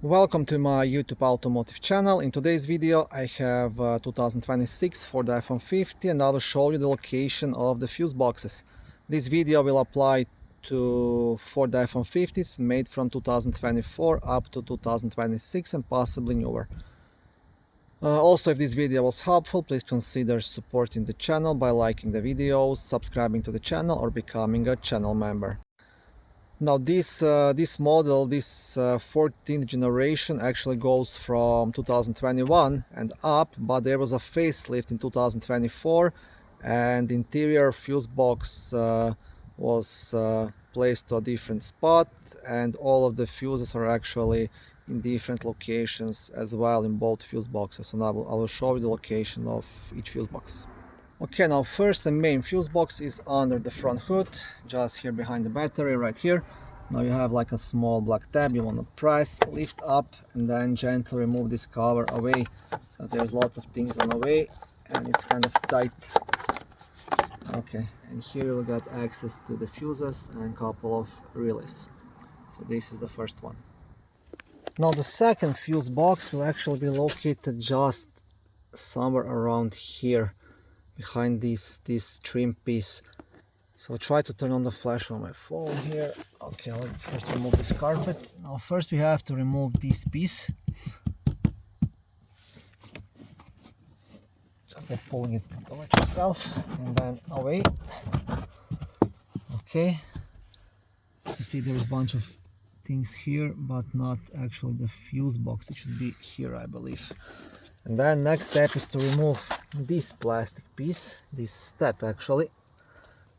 Welcome to my YouTube automotive channel. In today's video I have 2026 Ford F-150 and I will show you the location of the fuse boxes. This video will apply to Ford F-150s made from 2024 up to 2026 and possibly newer. Also, if this video was helpful, please consider supporting the channel by liking the videos, subscribing to the channel or becoming a channel member. Now this model, this 14th generation, actually goes from 2021 and up, but there was a facelift in 2024 and the interior fuse box was placed to a different spot, and all of the fuses are actually in different locations as well in both fuse boxes, and I will show you the location of each fuse box. Okay, now first the main fuse box is under the front hood, just here behind the battery, right here. Now you have like a small black tab you want to press, lift up and then gently remove this cover away, because there's lots of things on the way and it's kind of tight. Okay, and here we got access to the fuses and a couple of relays. So this is the first one. Now the second fuse box will actually be located just somewhere around here, behind this trim piece. So try to turn on the flash on my phone here. Okay, I'll first remove this carpet. Now first we have to remove this piece, just by pulling it towards yourself and then away. Okay, you see there's a bunch of things here, but not actually the fuse box. It should be here, I believe. And then next step is to remove this plastic piece, this step actually.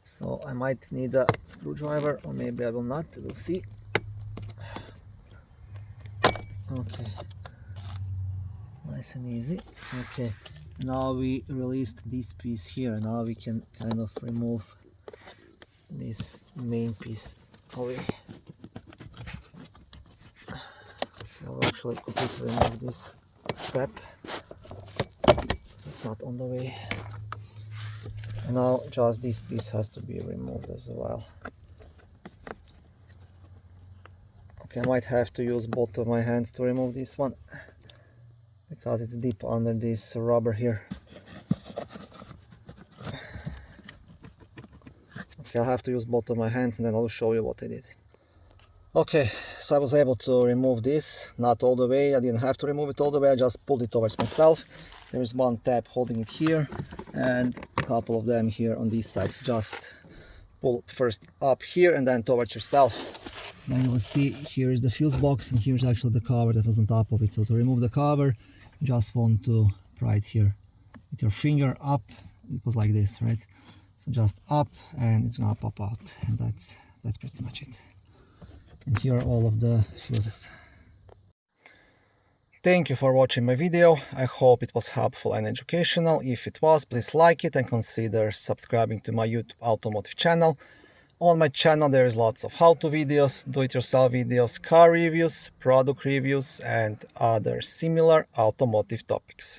So I might need a screwdriver, or maybe I will not, we'll see. Okay, nice and easy. Okay, now we released this piece here. Now we can kind of remove this main piece away. I'll actually completely remove this step, so it's not on the way. And now just this piece has to be removed as well. Okay, I might have to use both of my hands to remove this one, because it's deep under this rubber here. Okay, I'll have to use both of my hands and then I'll show you what I did. Okay, so I was able to remove this, not all the way. I didn't have to remove it all the way, I just pulled it towards myself. There is one tab holding it here and a couple of them here on these sides. Just pull first up here and then towards yourself. Then you will see here is the fuse box and here's actually the cover that was on top of it. So to remove the cover, you just want to pry it here with your finger up. It was like this, right? So just up and it's gonna pop out, and that's pretty much it. And here are all of the fuses. Thank you for watching my video. I hope it was helpful and educational. If it was, please like it and consider subscribing to my YouTube automotive channel. On my channel there is lots of how-to videos, do-it-yourself videos, car reviews, product reviews and other similar automotive topics.